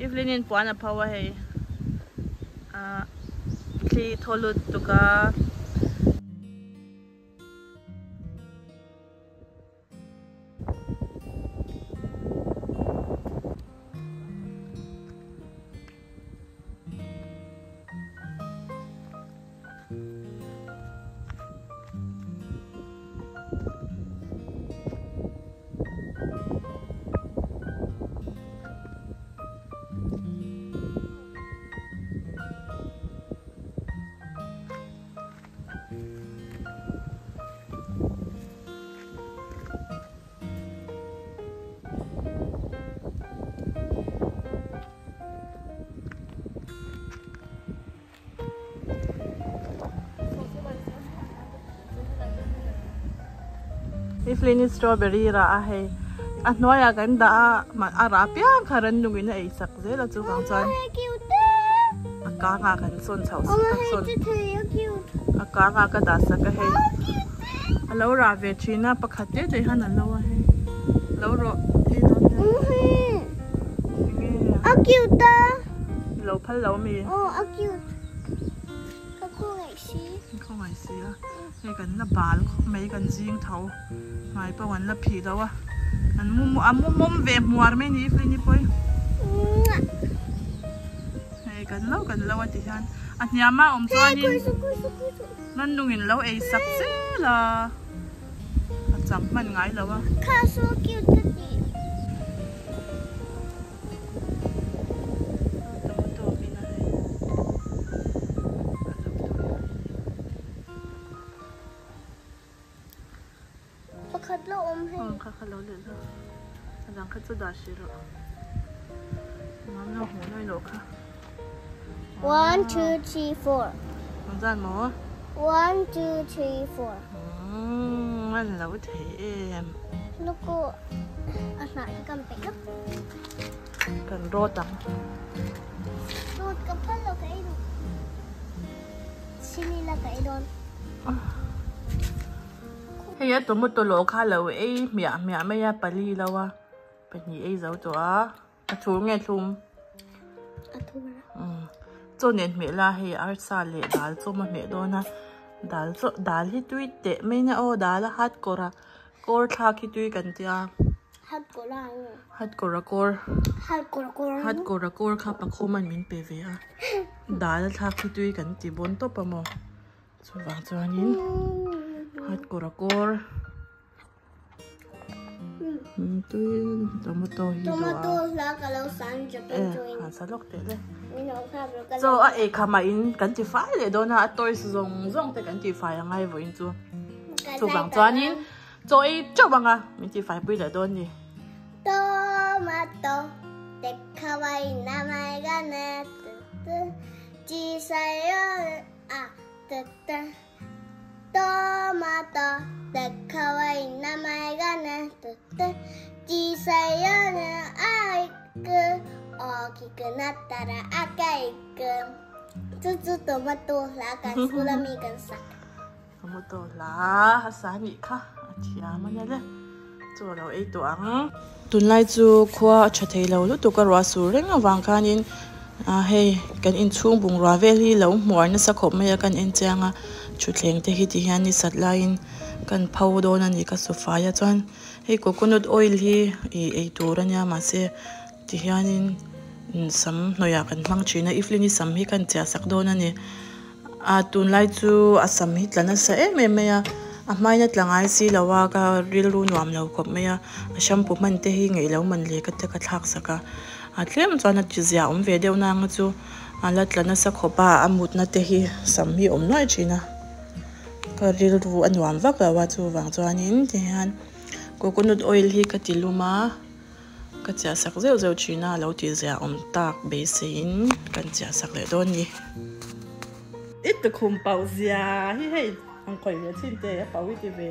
Evelyn in puana power hey. Kli tholut tuka. Evelyn strawberry ra hey. At noya ganda arapya karan nungin ay sakze la chu kang chan. Aka nga kan son chau ka son. Aka nga ka da sa ka hey. Alo ra ve china pakhate te han alo hey. Lo ro hey don. A cute. Lo phal lo mi. Oh, a cute. Không phải xí á, cái cần là bà mấy cần riêng thấu, mai bao anh là phì đâu á, anh mua về mua mấy ní phê ní bơi, cái cần lâu anh thì anh nhà má ông cho anh, nên đừng nhìn lâu ấy sắc xí là, chẳng mình ngái lâu á. Kartluan le la. Adang ka chu da shiro. Mam no ho noi lo kha. 1, 2, 3, 4. Mang zan mo. 1, 2, 3, 4. Anh lâu thế em. Lúc cô ăn lại cầm tay gấp. Cần rô tắm. Rô cầm phát là cái đồ. Xin là cái đồ. Hey ya tụi tôi lỗ khá lâu ấy mẹ mấy ya bali lâu à bên nhị ấy giấu tụi á chú nghe chung cho nên mẹ là hay ở xa lệ đal cho mà mẹ đó na đal hi tuy tệ mấy nha ô đal hát cora cor tha khi tuy cần tia hát cora khá bạc khô mình bề về à đal tha khi tuy cần tia bốn top mà chú vàng cho anh hot cor tomato là cái lâu sáng cho cái join sa lok te le so a e khama in kan ti fai le don ha toy zong te kan ti fai ngai vo in chu bang chuan in cho e chau banga min ti fai pui le don ni tomato te kawaii namae ga ne chi sai a tomato te kawaii namae ga ne chi sai ne ai ku okiku nattara akai ku tsu tomato la kan sulami kan sak tomato la sa ni kha achia ma ne le cho lo e to ang tun lai chu khwa tha thei lo lu tu ka ro su reng awang khan in hey kan in chung bung ra vel hi lo mor na sa khop me kan in changa chu thleng te hi ti hian ni sat lain kan phau do na ni ka sofa ya chuan hey coconut oil hi e tur ania ma se ti hian in sam noya kan mang china iflini sam hi kan cha sak do na ni tun lai chu asam hi tlana sa me ya mai na tlangai si lawa ka ril ru nuam lo khop me ya shampoo man te hi ngei lo man le ka te ka thak saka tlem chuan ti zia ve deu na nga chu ala tlana sa khopa amut na te hi sam hi noi china ka ril ru anuam vak lawa chu wang chuan in ti han coconut oil hi ka tiluma ka cha sak zeu china lo ti zia tak be sein kan cha sak le don ni it the khum pau zia hi han khoi ve chin te pau ti ve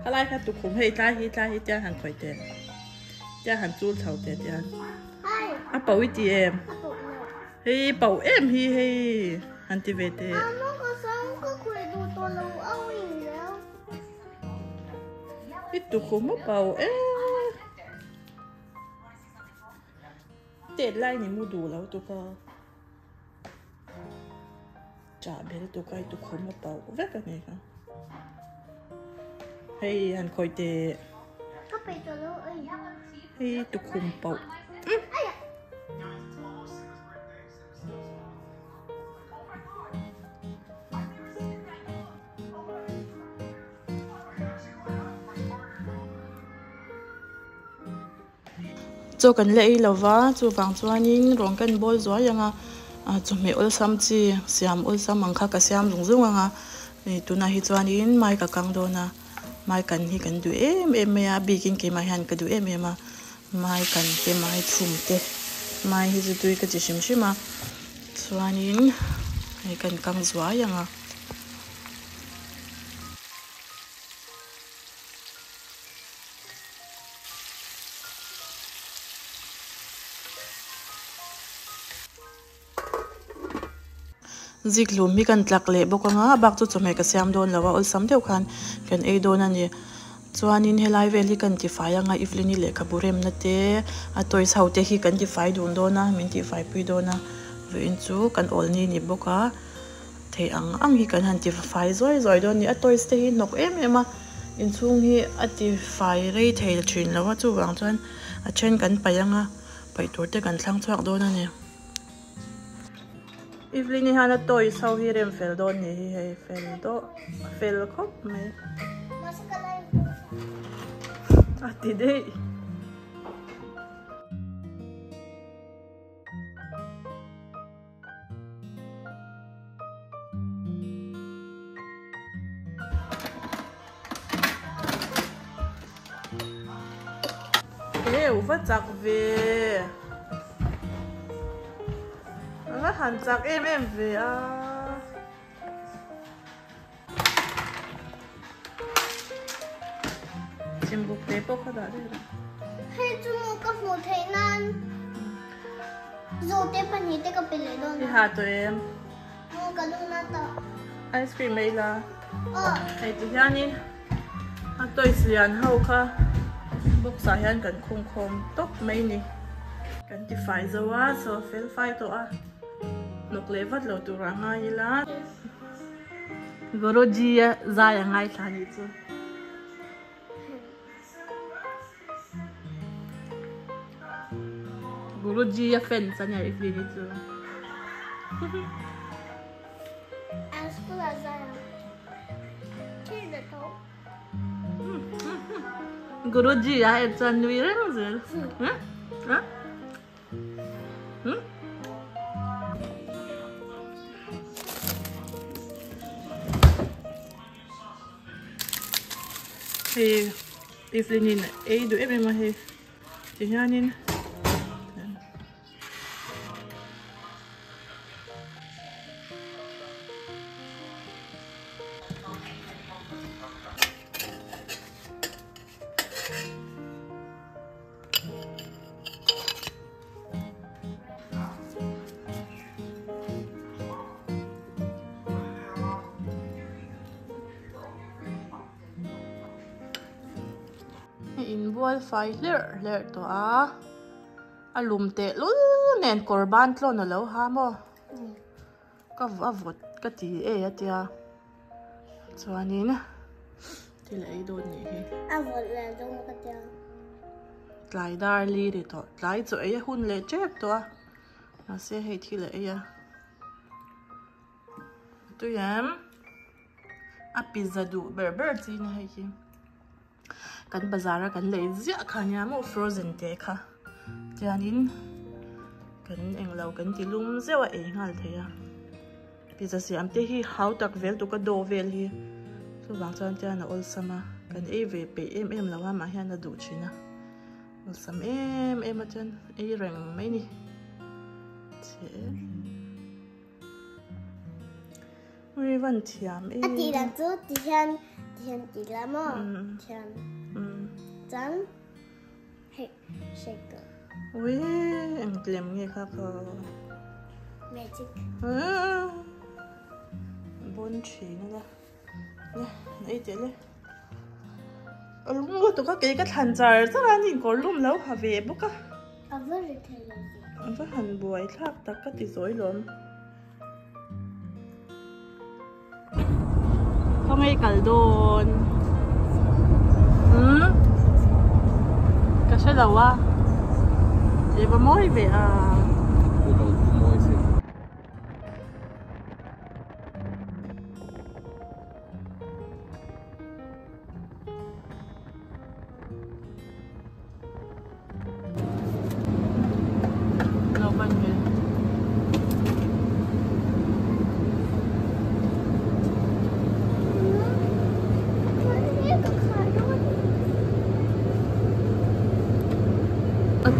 halai ka tu khum hei ta hi ta han khoi te ta han chu thau te ta a pau ti em hei pau em hi han ti ve te it tu khum pau em tết lại ni mu du lo tu ka chả biết tu cái tu không có tàu vét cái này cả hay anh coi tê hay tu không bầu cho cần lệ là vá cho vàng cho anh rong cần bol gió yang cho mẹ ul sam chi siam ul sam mang kha ka siam rung rung anga tu na hi chuan in mai ka kang do na mai kan hi kan du em ya bikin ke mai han ka du em ma mai kan ke mai chum te mai hi zu tui ka chi shim shima chuan in ai kan kang zwa yang zik lum mi kan tlak le bokanga bak chu chome ka siam don lawa ol sam deuh khan kan ei don ani chuanin helai veli kan ti fai anga iflini le khaburem na te a toys haute hi kan ti fai dun dona min ti fai pui dona vein chu kan ol ni boka thei ang hi kan han ti fai zoi don ni a toys te hi nok em a in chung hi a ti fai rei thei thin lawa chu wang chuan a then kan payanga pai tur te kan thlang chuak don ani Evelyn hana toy sau hi rem fel don ni hi fel khop mai ati dei phát chặt về nó hẳn chặt em về à chim bục tế bốc có đã đi rồi hay chú mua các phụ thế nan rồi tế phần nhí tế cà phê lấy đâu đi hạt tụi em mua cả luôn nát tao ice cream ấy là hay thì hian đi hạt tôi xiên hậu kha bốc xả hian cần khom tóc mấy nè cần thì phải rồi á so fel phải to à nục lệ vắt lâu tụ ra ngay là goroji ra ngay thà đi chứ goroji fan sa nhà ifli đi chứ ăn school là ra khi được đâu Guruji ya em chân nuôi rất là dễ hả thì Evelyn này ấy đuổi em mà thì nha nên in boil fai ler to a lum te lu nen korban tlo no lo ha mo ka vot ka ti e atia chuanin ti lei don ni hi ăn vội là đâu mà cái gì tlai dar li ri to tlai chu e hun le chep to a se hei thi le ya tu yam a pizza du berber chi na hei ki kan bazara kan lei zia khanya mo frozen te kha tianin kan englo kan ti lum zewa e ngal theya pizza siam te hi how tak vel tu ka do vel hi so wang chan tiana ol sama kan e ve pe em lawa ma hian na du china ol sam em chan e reng mai ni che ui van thiam e à thì là chú thì là mò chán hay shaker ui anh klem nghe kha kha magic bon chi na nè này thế này lum tụi các cái thằng jar rất là nhìn có lum lâu hà về bốc á Anh có hành bùi khác tất cả thì dối luôn. Không ai Kartluan. Kasi lawa. Iba mo ibe ah.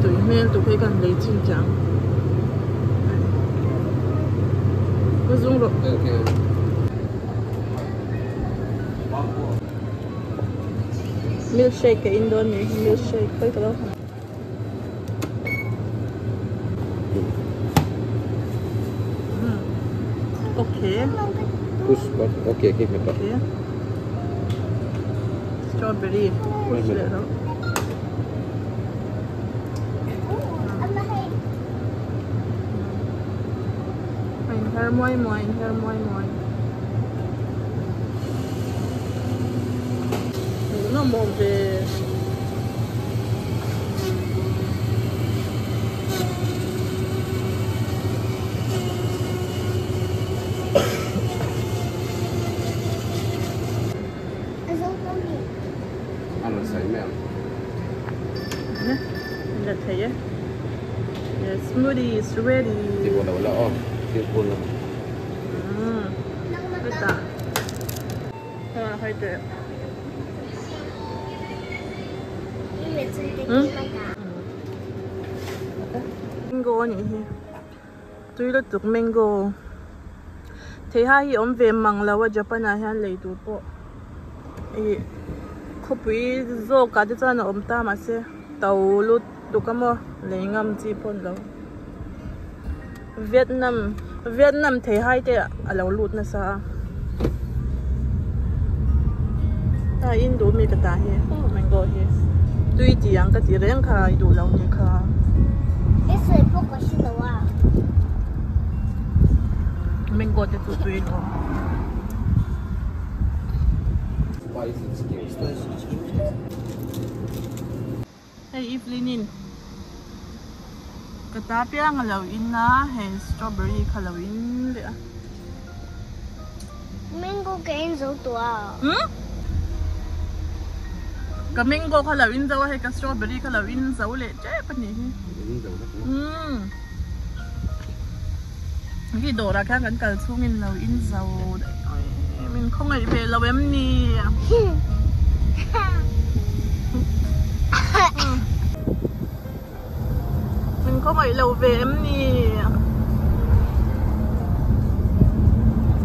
Tụi mình tụi cái cần lấy chim trắng. Có dùng rồi. Milkshake cái Indomie, milkshake cái đó. Okay. Push but okay, give me that. Okay. Strawberry. Push it out. Hair moi moi. Nó mồm về. Ăn sấy mèo. Là thấy á. The smoothie is ready. Thì bộ đầu là ôm. Thì bộ là. Cái tạ. Hay đẹp. Mango nhỉ? Tôi là tụt mango. Thế hai ông về mang là Japan à hay lấy tụt bộ. Không biết do cả cái chân ông ta mà sẽ tàu lút tụt cái mà lấy ngâm chi pon lâu. Việt Nam thế hai thế à lâu lút na sa. À Indo mi cái ta he, mango he. Tuy chỉ ăn cái gì riêng khai đủ lâu như khai. Cái sợi bốc có xin đâu à? Mango thì tụi tuy luôn. Hey Evelyn, cái ta biết ăn lâu in na, hay strawberry khá lâu in đấy. Mango cái in dấu tuổi. Cái mango khá lâu in dấu hay cái strawberry khá lâu in dấu lệ chứ bên này. Cái đồ ra khác cái số mình lâu in dấu đấy. Mình không nghĩ về lâu em nè. Mình không nghĩ lâu về em nè.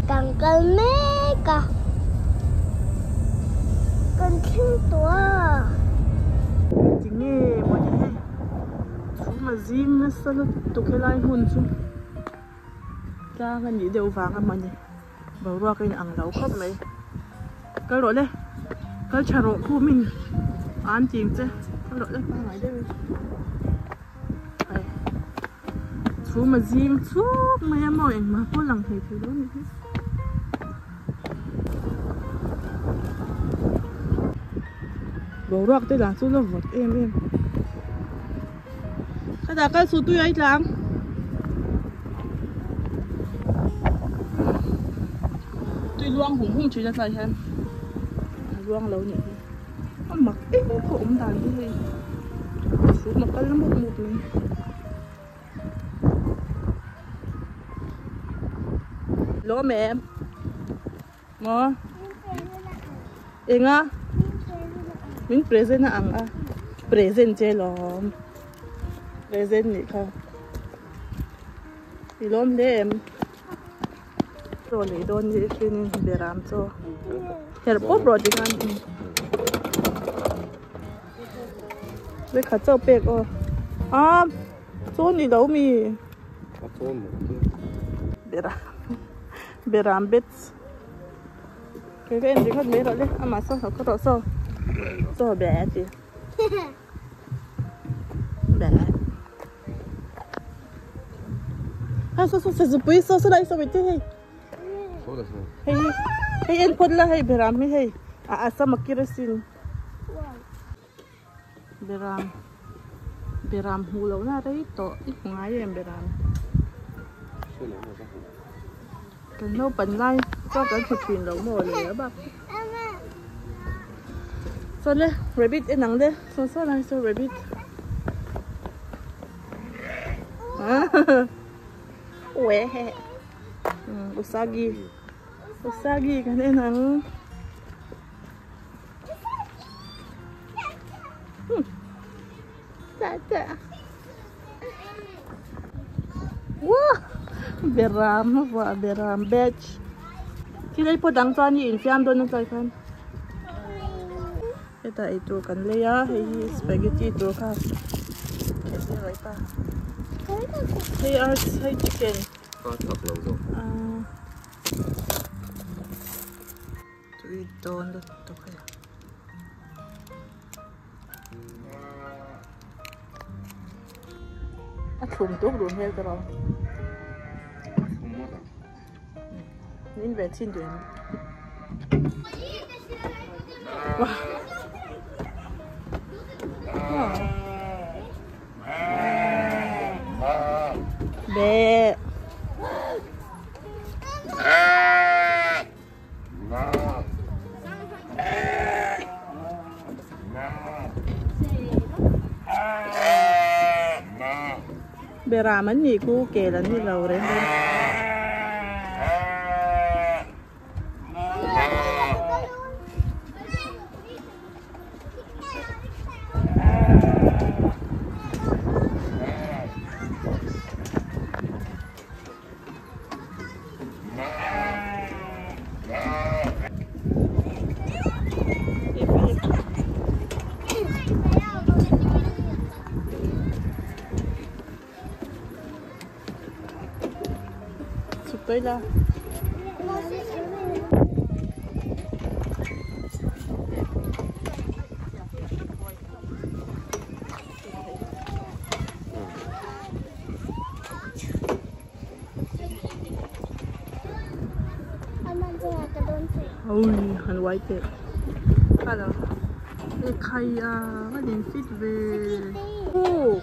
Càng cần mê cả. Cần chinh tuổi. Chỉ nghe mọi người. Chú mà zim nó sao tụi cái lai hôn chứ. Ra cái gì đều vàng mà nhỉ. Bảo ra cái ăn lâu khóc mấy. Cái rồi đây. Cái chả rộ của mình. Ăn chìm chứ. Cái rồi đây ba ngày đây. Chú mà zim suốt mà em mỏi mà có lần thì đó như thế. Bảo ra cái là chú nó vật em. Cái đó cái số tôi ấy làm. Luang hùng chỉ là tại em luang lâu nhỉ mặc ít cũng đàn đi số một cái một này lỗ mẹ em ngó em á mình present à ăn à present chơi lắm present nhỉ không thì lắm đấy em rồi lấy đòn gì khi nên để làm cho hiện bốc rồi thì ăn với cả châu bạc à chỗ này đâu mi để làm bít cái em chỉ có mấy rồi đấy mà sao có đó sao bé chị bé so sa pui so lai so bete hey. Số là số. Hey en pod la hey beram hey. Asa makirasin. Beram hulo na rai to ngai em beram. Số là nó sao? Kan no pan lai cho kan thutin lo mo le ba. So le rabbit enang le so lai so rabbit. Ué. Usagi kan enang. Tata. Wah, beram batch. Kilay po dang tuan ni infiam doon ng kan. Ito ito kan leya, spaghetti ito ka. Kasi right pa. Hey ours, hey chicken. Có thật lâu rồi. Three don to kaya. At thumtuk doon hel taro. Nin vetsin doon. Wow. Be. Beraman ni ku kelan ni Lauren. Supay la. Ôi, hắn white tệ. Hello. Ê khai à, nó nhìn fit về. Ô,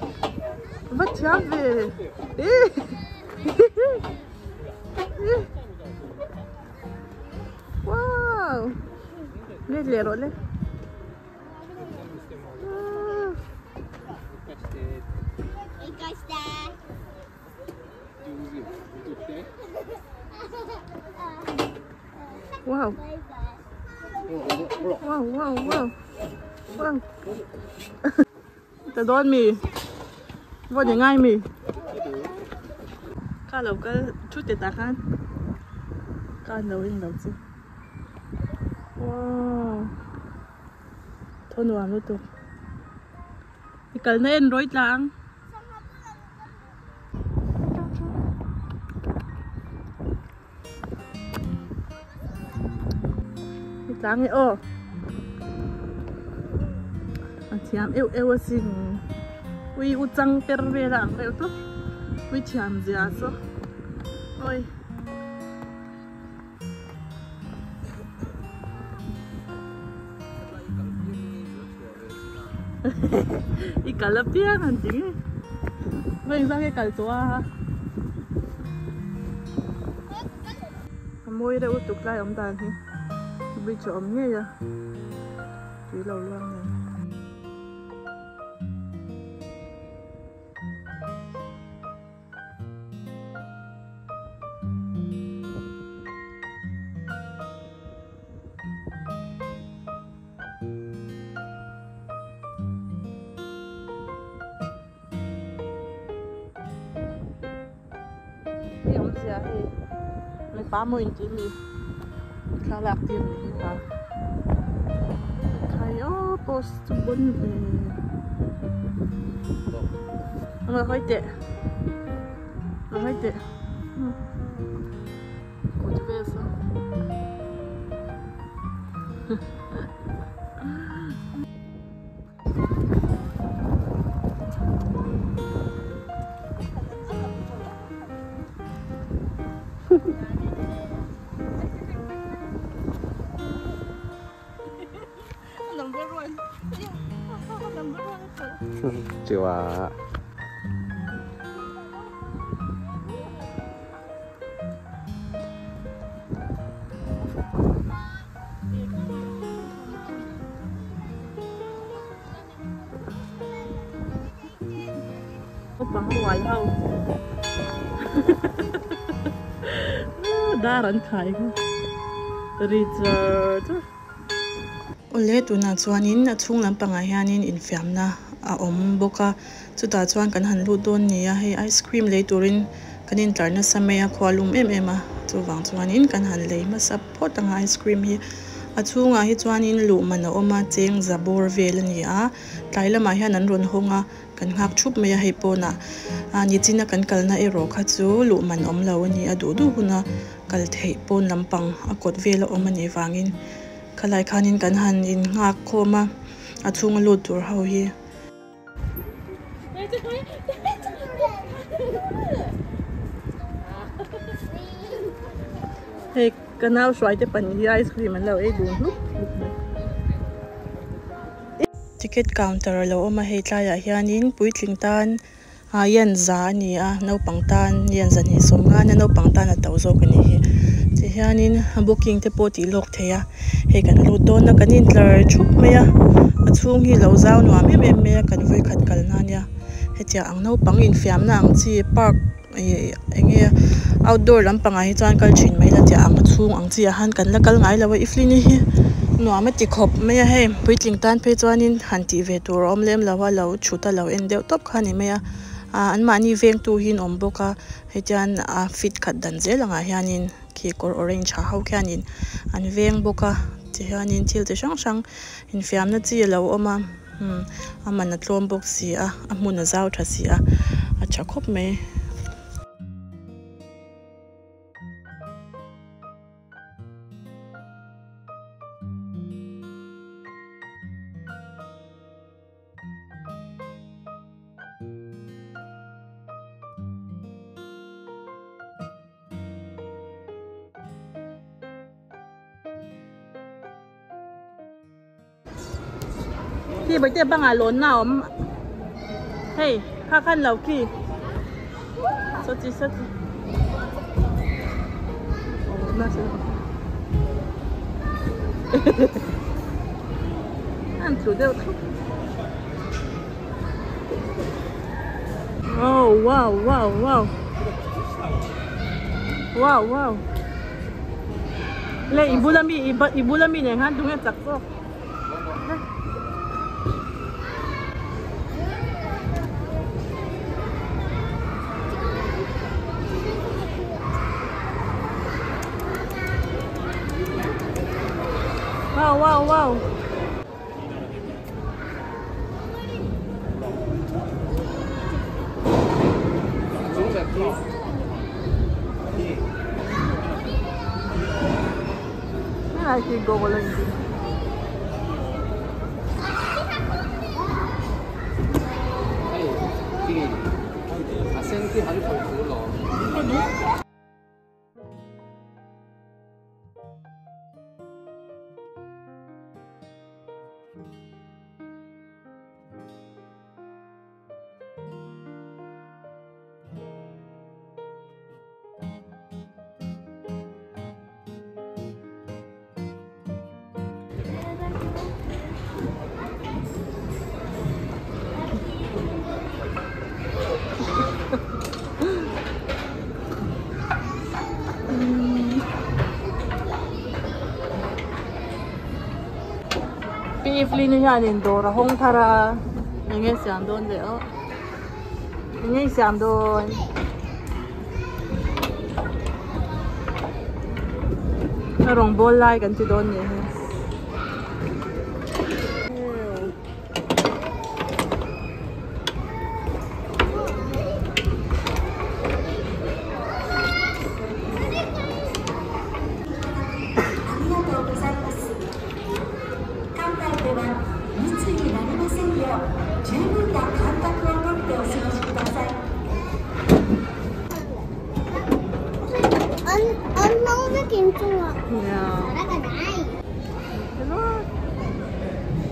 vắt chá về. Ê. Wow. Lihat lero le. Wow. Wow. Ta đón mì. Vô để ngay mì. Cá lẩu cái chút để ta ăn. Cá lẩu hình lẩu chứ. Wow. Thôn hoàng luôn tụi. Thì cần nên rối lang. Lang ấy ô. Anh chạm yêu xin. Ui u trăng per về lang vậy tụi. Ui chạm gì à số. Ôi. Ikalapia anjing. Bang sa kay kaltua. Amoy ra utuk lai om tan hi. Bi cho om nghe ya. Chỉ lâu lang này. May pamoy din mi. Kalak din mi ha. Kayo post bun. Ang hoite. Ang hoite. Good besa. chiều à. Bằng hoài lâu đa rắn khai Richard ole tuna chuanin a chung lampang a hianin infiamna a om boka chuta chuan kan han lu don ni a hei ice cream le turin kanin tlarna samaya khwalum em a chuwang chuanin kan han le ma support anga ice cream hi a chunga hi chuanin lu mana oma cheng zabor vel ani a tlailama hian an ron honga kan ngak thup mai a hei pona ani china kan kalna ero kha chu lu man om lo ani a du huna kal thei pon lampang a kot vel om ani wangin khalai khanin kan han in ngak khoma a chunga lu tur ho hi hei kanau swai te pan hi ice cream an lo e du hu ticket counter lo oma hei tlaya hianin puitling tan yan za ni a no pangtan yan zan hi somnga na no pangtan a tau zo kani hi ti hianin booking te po ti lok theya hei kan lu don na kanin tlar thup meya a chung hi lo zau nuam em me kan voi khat kal na nya hetia ang no pang in fiam na ang chi park enge outdoor lampang a hi chuan kal thin mai la tia ang chung ang chi a han kan la kal ngai lawa iflini hi nuam ti khop meya hei puitling tan phe chuanin han ti ve tur om lem lawa lo chuta lo en deu top khani meya an mani veng tu hin om boka hetian a fit khat dan zel anga hianin ki kor orange ha hau khianin an veng boka ti hianin thil te sang in fiam na chi lo oma amana tlom box si a amuna zau tha si a acha khop me khi bây giờ bằng lốn nào hey khá khăn lâu khi sao chị nó sẽ ăn chủ đều thuốc oh wow lệ ibulami này han đúng em chắc rồi wow I can go along. Iflini hianin dora hong thara nge siam don de o nge siam don rong bol lai kan ti don ni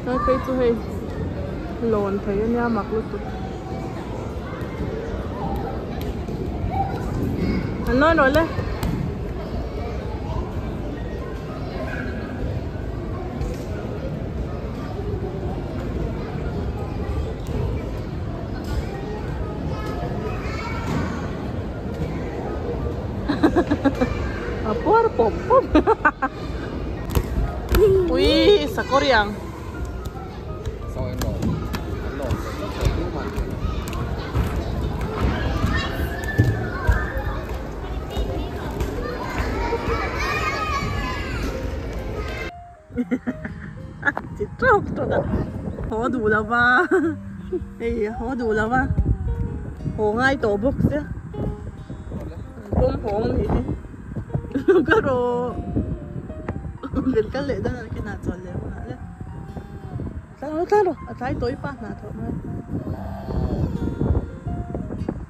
Nó cây chú hay lồn thấy nha mặc lúc nói rồi lên apa pop pop wih sakor yang Sau em đổ tiếng mặt. chị trâu trâu đã khó đủ là ba ê khó đủ là ba hồ ngay tổ bốc chứ bông hồng thì cái đồ bên cái lệ đó là cái nào chọn lệ mà đấy ta rồi à trái tối pa nào thôi